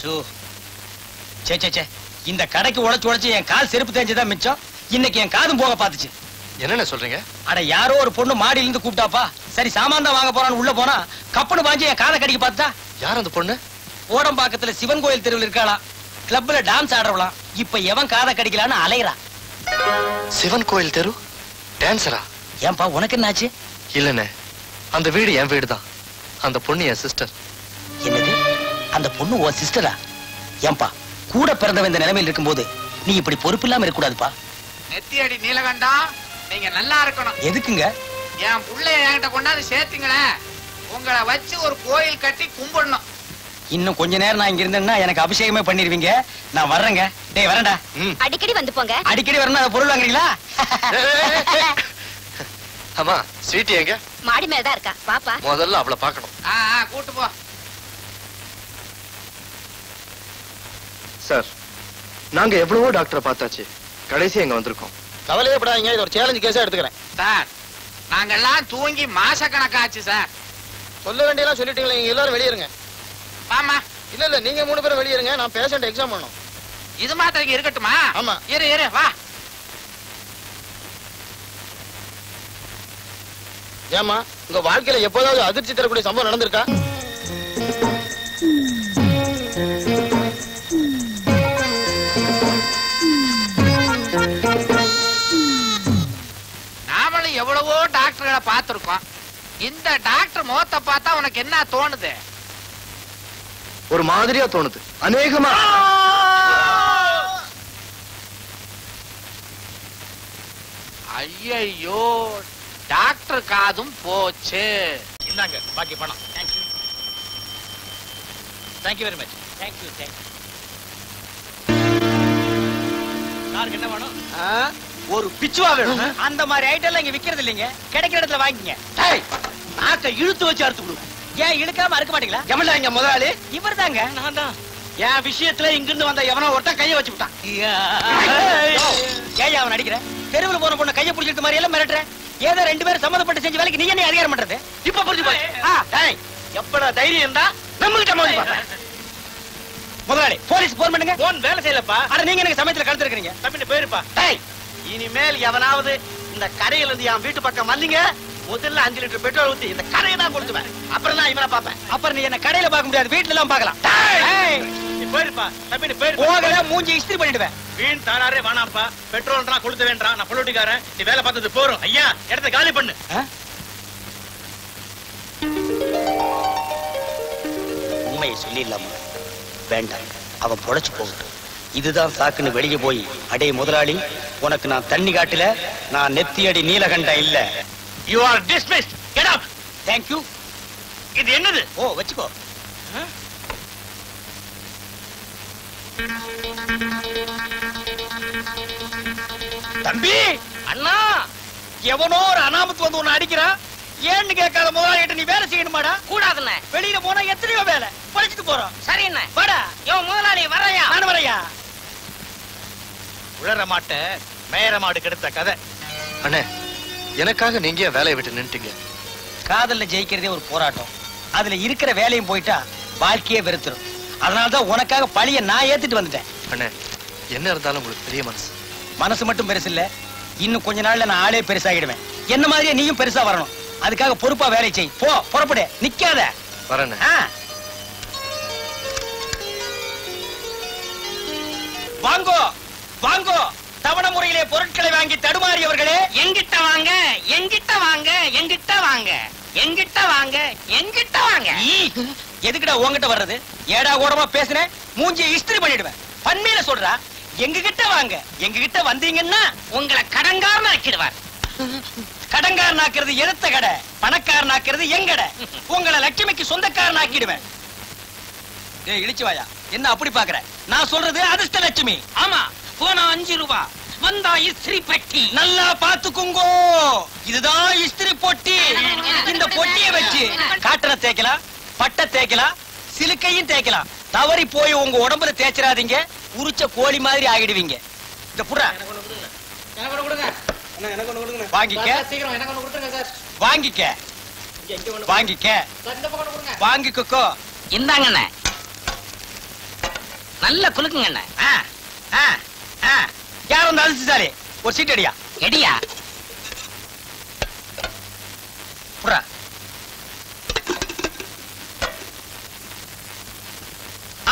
சே இந்த கடைக்கு உழைச்சு என் கால் செருப்பு தேஞ்சதான் மிச்சம். இன்னைக்கு என் காதும் போக பாத்துச்சு. என்னென்ன சொல்றீங்க? அட யாரோ ஒரு பொண்ணு மாடியில இருந்து கூப்பிட்டாப்பா. சரி சாமான் தான் வாங்க போறான்னு உள்ள போனா கப்புனு பாஞ்சு என் காதை கடிக்க பார்த்தா. யார் அந்த பொண்ணு? ஓடம்பாக்கத்துல சிவன் கோயில் தெருவில் இருக்காளாம். கிளப்ல டான்ஸ் ஆடுறவளாம். இப்ப எவன் காதை கடிக்கலான்னு அலையறா. சிவன் கோயில் தெரு டான்சரா? ஏன்பா உனக்கு என்னாச்சு? இல்லனே, அந்த வீடு என் வீடு தான். அந்த பொண்ணு என் சிஸ்டர். என்னது? அந்த பொண்ணு உன் சிஸ்டரா? ஏன்பா கூட பிறந்தவன் இந்த நிலைமையில் இருக்கும்போது நீ இப்படி பொறுப்பு இல்லாம இருக்க கூடாதுப்பா. நெத்தியடி நீலகண்டம், நீங்க நல்லா இருக்கணும். எதுக்குங்க? என் புள்ளைய என்கிட்ட கொண்டாந்து சேர்த்துங்களே, உங்களை வச்சு ஒரு கோயில் கட்டி கும்பிடணும். இன்னும் கொஞ்ச நேரம் நான் இங்க இருந்தேன்னா எனக்கு அபிஷேகமே பண்ணிருவீங்க. நான் வர்றேங்க. டேய் வரேன்டா. அடிக்கடி வந்து போங்க. அடிக்கடி வரணும். அந்த பொருள் வாங்குறீங்களா? அம்மா ஸ்வீட்டி எங்க? மாடி மேலதான் இருக்கா. பாப்பா முதல்ல அவளை பார்க்கணும். கூட்டு போ. சார், நாங்க எவ்வளவோ டாக்டரை பார்த்தாச்சு. கடைசி எங்க வந்திருக்கோம். கவலையே படாதீங்க. இது ஒரு சேலஞ்ச் கேஸா எடுத்துக்கிறேன். சார், நாங்கெல்லாம் தூங்கி மாச கணக்காச்சு சார். சொல்ல வேண்டியெல்லாம் சொல்லிட்டீங்களா? நீங்க எல்லாரும் வெளியேறுங்க. ஆமா. இல்ல நீங்க 3 பேரும் வெளியேறுங்க. நான் பேஷண்ட் எக்ஸாம் பண்ணணும். இது மாத்திரம் இருக்கட்டுமா? ஆமா. இரு வா. ஏமா உங்க வாழ்க்கையில எப்போதாவது அதிர்ச்சி தரக்கூடிய சம்பவம் நடந்திருக்கா? நாமளும் எவ்வளவோ டாக்டர்களை பார்த்திருக்கோம். இந்த டாக்டர் முகத்தை பார்த்தா உனக்கு என்ன தோணுது? ஒரு மாதிரியா தோணுது. அநேகமா ஐயோ, டாக்டர் காதும் போச்சு. இந்தாங்க பாக்கி பணம். Thank you very much. தேங்க்யூ. யாருக்கு என்ன வேணும்? ஒரு பிச்சுவா வேணும். அந்த மாதிரி ஐட்டம் எல்லாம் இங்க விக்கிறது இல்லைங்க. கிடைக்கிற இடத்துல வாங்கிங்க. நாக்க இழுத்து வச்சு அறுத்து கொடுங்க. ஏன் இழுக்காம அறுக்க மாட்டீங்களா? எமல்ல இங்க முதலாளி இவர் தாங்க. நான் தான். என் விஷயத்துல இங்கிருந்து வந்த எவனோ ஒருத்தன் கைய வச்சு விட்டான். ஏன் அவன் அடிக்கிற? தெருவில் போன பொண்ணு கையை பிடிச்சிட்டு மாதிரி எல்லாம் மிரட்டுற. ஏதோ 2 பேரும் சம்மந்தப்பட்டு செஞ்ச வேலைக்கு நீ என்ன அதிகாரம் பண்றது? இப்ப புரிஞ்சு போய் எப்படா தைரியம் இருந்தா நம்மள்கிட்ட மோதி பாப்பேன். முதலாளி போலீஸ் போன் பண்ணுங்க. போன் வேலை செய்யலப்பா. அட நீங்க எனக்கு சமயத்துல கழுத்து இருக்கீங்க. தப்பிட்டு போயிருப்பா. இனிமேல் எவனாவது இந்த கரையில இருந்து என் வீட்டு பக்கம் வந்தீங்க, முதல்ல 5 லிட்டர் பெட்ரோல் ஊத்தி இந்த கரையை தான் கொடுத்துவேன். அப்புறம் நான் இவனை பாப்பேன். அப்புறம் நீ என்ன கடையில பார்க்க முடியாது, வீட்டுல எல்லாம் பார்க்கலாம். போயிருப்பா. தப்பிட்டு போயிரு. போகல மூஞ்சி இஸ்திரி பண்ணிடுவேன். வீண் தாராரே வேணாம்ப்பா. பெட்ரோல்ன்றா கொளுத்த வேண்டாம். நான் பொலிட்டிக்காரன். நீ வேலை பார்த்தது போறோம். ஐயா இடத்தை காலி பண்ணு. உண்மையை சொல்லிடலாமா? வேண்டாம், அவன் பொழைச்சு போகட்டும். இதுதான் சாக்குன்னு வெளியே போய், அடே முதலாளி உனக்கு நான் தண்ணி காட்டல, நான் நெத்தியடி நீலகண்டம் இல்ல. You are dismissed. Get out. Thank you. இது என்னது? ஓ வெச்சுக்கோ. தம்பி அண்ணா, எவனோ ஒரு அனாமத்து வந்து உன்னை அடிக்கிறான். ஏன்னு கேட்காத முதலாளிகிட்ட நீ வேலை செய்யணுமாடா? கூடாதுண்ணே. வெளியில போனா எத்தனையோ வேலை படிச்சுட்டு போறோம். சரி என்ன வாடா. யோ முதலாளி வரையா? நான் வரையா. உழற மாட்ட மேயற மாடு கெடுத்த கதை. அண்ணே, எனக்காக நீங்க ஏன் வேலையை விட்டு நின்னுட்டீங்க? காதல்ல ஜெயிக்கிறதே ஒரு போராட்டம். அதுல இருக்கிற வேலையும் போயிட்டா வாழ்க்கையே வெறுத்துரும். அதனாலதான் உனக்காக பழிய நான் ஏத்துட்டு வந்துட்டேன். அண்ணே, என்ன இருந்தாலும் உங்களுக்கு பெரிய மனசு. மனசு மட்டும் பெருசு இல்ல, இன்னும் கொஞ்ச நாள்ல நான் ஆளே பெருசாகிடுவேன். என்ன மாதிரியே நீயும் பெருசா வரணும். அதுக்காக பொறுப்பா வேலை செய். போ, புறப்படு, நிக்காத. வரேன். வாங்கோ வாங்கோ, தவணை முறையிலே பொருட்களை வாங்கி தடுமாறியவர்களே எங்கிட்ட வாங்க, எங்கிட்ட வாங்க, எங்கிட்ட வாங்க, எங்கிட்ட வாங்க, எங்கிட்ட வாங்க. எதுக்குடா உன்கிட்ட வர்றது? ஏடா கூடமா பேசுன மூஞ்சியை இஸ்திரி பண்ணிடுவேன். பன்மையில சொல்றா, எங்க கிட்ட வாங்க. எங்க கிட்ட வந்தீங்கன்னா உங்களை கடங்காரன் ஆக்கிடுவார். கடங்காரன் ஆக்குறது எடுத்த கடை, பணக்காரன் ஆக்குறது எங்கடை. உங்களை லட்சுமிக்கு சொந்தக்காரன் ஆக்கிடுவேன். இழிச்சு வாயா, என்ன அப்படி பாக்குற? நான் சொல்றது அதிர்ஷ்ட லட்சுமி. ஆமா, போனா 5 ரூபாய், வந்தா இஸ்திரி பெட்டி. நல்லா பாத்துக்குங்கோ, இதுதான் இஸ்திரி பொட்டி. இந்த பொட்டியை வச்சு காட்டனை தேய்க்கலாம், பட்டை தேய்க்கலாம், சிலுக்கையும் தேய்க்கலாம். தவறி போய் உங்க உடம்புல தேய்ச்சிடாதீங்க, உரிச்ச கோழி மாதிரி ஆகிடுவீங்க. இந்த புறா வாங்கிக்க, வாங்கிக்க, வாங்கிக்க, வாங்கிக்கோ. இந்தாங்கண்ணே. நல்ல குலுக்குங்க அண்ணே. யார் வந்து அதிர்ஷ்டசாலி? ஒரு சீட் அடியா. எடியா புறா.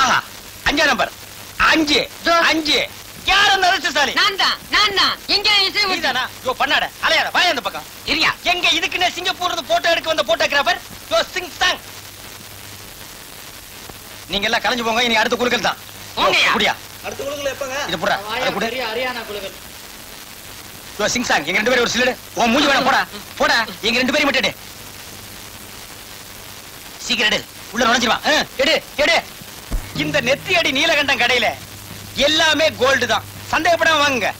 ஆஹா, 5 நம்பர். 5 5. யார் அந்த அதிர்ஷ்டசாலி? நான் தான். எங்க நீதானா? யோ பண்ணாட அலையாத வாய் அந்த பக்கம். இரியா எங்க இதுக்குன்னே சிங்கப்பூர்ல இருந்து போட்டோ எடுக்க வந்த போட்டோகிராஃபர் யோ சிங் சாங். நீங்க எல்லாம் கலைஞ்சு போங்க. இனி அடுத்த குலுக்கல் தான். போங்கய்யா. அப்படியா? அடுத்த குழுக்கள் எப்பங்க? இது புறா. அத குடு. ஹரியானா குழுக்கள். யோ சிங் சாங், எங்க ரெண்டு பேரும் ஒரு சிலடு. உன் மூஞ்சி வேணா போடா. போடா. எங்க ரெண்டு பேரும் மட்டும் எடு. சீக்கிரம் எடு. உள்ள நுழைஞ்சிருவா. எடு எடு. இந்த நெத்தி அடி நீலகண்டம் கடையில எல்லாமே கோல்டு தான். சந்தேகப்படாம வாங்குங்க.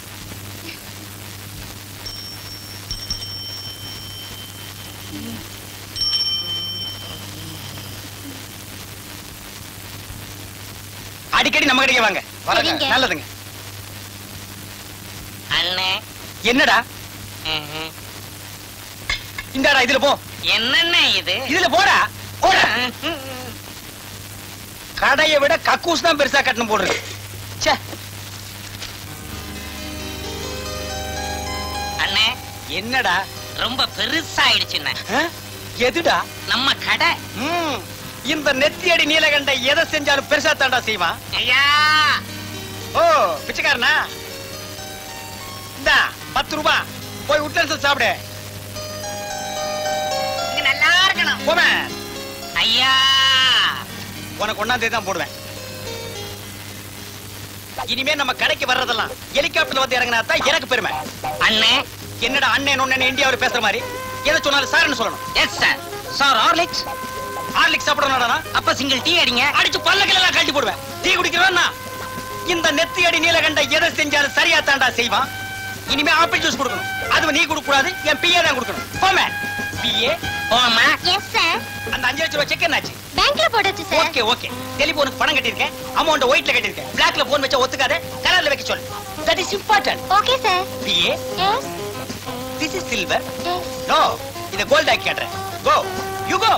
அடிக்கடி நம்ம கடைக்கு வாங்க. வரங்க. சரிங்க. நல்லதுங்க. அண்ணே. என்னடா இந்தாடா இதுல போ. என்னண்ணே இது? இதுல போடா. போடா. கடையை விட கக்கூஸ் தான் பெருசா கட்டணும் போடுறது. ச்சே. அண்ணே என்னடா? ரொம்ப பெருசாயிடுச்சுண்ணே. எதுடா? நம்ம கடை. இந்த நெத்தியடி நீலகண்ட எதை செஞ்சாலும் பெருசா தாண்டா செய்வான். ஐயா ஓ பிச்சைக்காரனா? இந்தா 10 ரூபாய். போய் உட்லன்ஸ் சாப்பிடு. இங்க நல்லா இருக்கணும். போமே. ஐயா உனக்கு 1ஆம் தேதி தான் போடுவேன். இனிமே நம்ம கடைக்கு வர்றதெல்லாம் ஹெலிகாப்டர்ல வந்து இறங்கினா தான் எனக்கு பெருமை. அண்ணே. என்னடா அண்ணன் ஒண்ணு இந்தியாவுல பேசுற மாதிரி எதை சொன்னாலும் சார்னு சொல்லணும். Yes sir. Sir Horlicks. Horlicks சாப்பிடணும்டா. அப்ப சிங்கிள் டீ அடிங்க. அடிச்சு பல்லக்கெல்லாம் கழட்டி போடுவேன். டீ குடிக்கிறவனா? இந்த நெத்தி அடி நீலகண்ட எதை செஞ்சாலும் சரியா தாண்டா செய்வான். இனிமே ஆப்பிள் ஜூஸ் கொடுக்கணும். அது நீ கொடுக்க கூடாது. என் பிஏ தான் கொடுக்கணும். போமே. பிஏ போமா. Yes sir. அந்த 5 லட்சம் ரூபாய் செக் என்னாச்சு? பேங்க்ல போடுச்சு சார். Okay okay. டெலிபோனுக்கு பணம் கட்டிருக்கேன். அமௌண்ட் ஒயிட்ல கட்டிருக்கேன். பிளாக்ல போன் வச்சா ஒத்துக்காத. கலர்ல வைக்க சொல்லு. That is important. Okay sir. பிஏ yes. This is silver. Yes. No, இத கோல்ட் ஆக்கி காட்டுறேன். Go you go.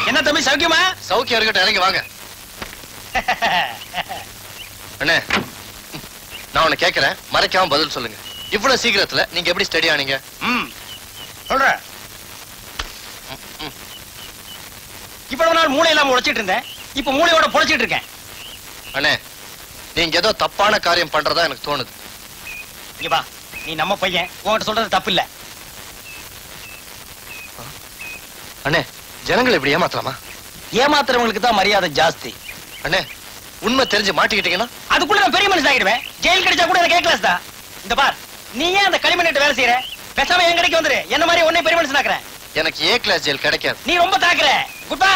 என்ன தம்பி சௌக்கியமா? சௌக்கியம் இருக்கட்டும், இறங்கி வாங்க. அண்ணே, நான் உன்னை கேட்கிறேன், மறைக்காம பதில் சொல்லுங்க. இவ்வளவு சீக்கிரத்துல நீங்க எப்படி ஸ்டடி ஆனீங்க? சொல்றேன். இவ்வளவு நாள் மூளை இல்லாம உழைச்சிட்டு இருந்தேன். இப்ப மூளையோட பொழைச்சிட்டு இருக்கேன். அண்ணே, நீங்க ஏதோ தப்பான காரியம் பண்றதா எனக்கு தோணுது. இங்க வா, நீ நம்ம பையன், உன்கிட்ட சொல்றது தப்பு இல்ல. அண்ணே, ஜனங்களை இப்படி ஏமாத்தலாமா? ஏமாத்துறவங்களுக்கு தான் மரியாதை ஜாஸ்தி. அண்ணே, உண்மை தெரிஞ்சு மாட்டிக்கிட்டீங்கன்னா அதுக்குள்ள நான் பெரிய மனுஷன் ஆகிடுவேன். ஜெயில் கிடைச்சா கூட எனக்கு கிளாஸ் தான். இந்த பார், நீ ஏன் அந்த களிமண்ணிட்ட வேலை செய்யற? பேசாம என் கடைக்கு வந்துரு. என்ன மாதிரி உன்னை பெரிய மனுஷன் ஆக்குறேன். எனக்கு ஏ கிளாஸ் ஜெயில் கிடைக்காது. நீ ரொம்ப தாக்குற. Goodbye.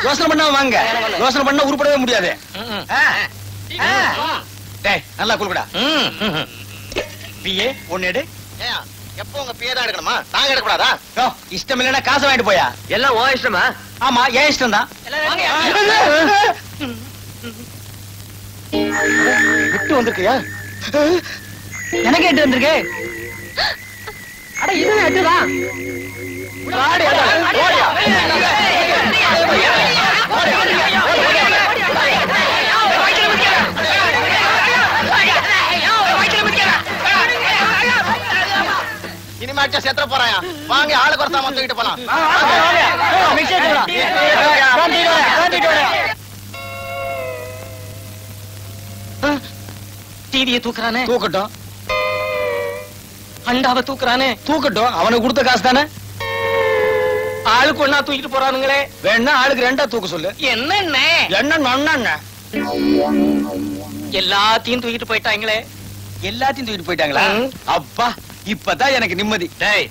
யோசனை பண்ணா வாங்க. யோசனை பண்ணா உருப்படவே முடியாது. டேய், நல்லா குலுக்குடா. பிஏ ஒன்னு எடு. எப்போ உங்க பிஏ தான் எடுக்கணுமா? நாங்க எடுக்கக்கூடாதா? யோ, இஷ்டம் இல்லைன்னா காசு வாங்கிட்டு போயா. எல்லாம் ஓ இஷ்டமா? ஆமா, ஏன் இஷ்டம் தான். விட்டு வந்திருக்கியா? எனக்கு எட்டு வந்திருக்கு. அட இது எட்டுதான். இனிமேச்சா செத்துற போறாயா? வாங்க, ஆளு குறைச்சாம தூக்கிட்டு போலாம். டிவியை தூக்குறானே. தூக்கட்டும். அண்டாவை தூக்குறானே. தூக்கட்டும். அவனுக்கு கொடுத்த காசு தானே. ஆளுக்கு ஒன்னா தூக்கிட்டு போறானுங்களே. வேணா ஆளுக்கு 2ஆ தூக்க சொல்லு. என்ன என்ன நொண்ணா? எல்லாத்தையும் தூக்கிட்டு போயிட்டாங்களே. எல்லாத்தையும் தூக்கிட்டு போயிட்டாங்களா? அப்பா, இப்பதான் எனக்கு நிம்மதி. டேய்,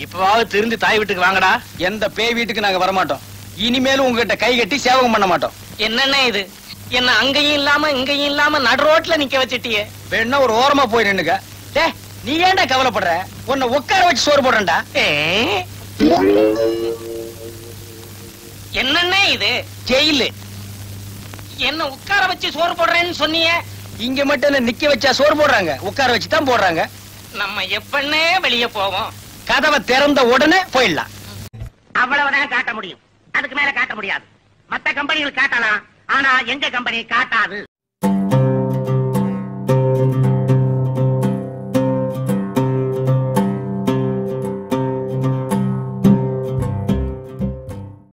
இப்பவாவது திருந்து தாய் வீட்டுக்கு வாங்கடா. எந்த பேய் வீட்டுக்கு நாங்க வரமாட்டோம். இனிமேலும் உங்ககிட்ட கை கட்டி சேவகம் பண்ண மாட்டோம். என்னண்ணே இது? என்ன அங்கேயும் இல்லாம இங்கேயும் இல்லாம நடு ரோட்ல நிக்க வச்சிட்டியே. வேணா ஒரு ஓரமா போய் நின்னுக்க. டேய், நீ ஏன்டா கவலைப்படுற? உன்னை உட்கார வச்சு சோறு போடுறேன்டா. என்னண்ணே இது? ஜெயிலு. என்ன உட்கார வச்சு சோறு போடுறேன்னு சொன்னீங்க. இங்க மட்டும் என்ன நிக்க வச்சா சோறு போடுறாங்க, உட்கார வச்சு தான் போடுறாங்க. நம்ம எப்பன்னே வெளிய போவோம். கதவை திறந்த உடனே போயிடலாம். அவ்வளவுதான் காட்ட முடியும், அதுக்கு மேல காட்ட முடியாது. மத்த கம்பெனிகள் காட்டலாம், ஆனா எங்க கம்பெனி காட்டாது.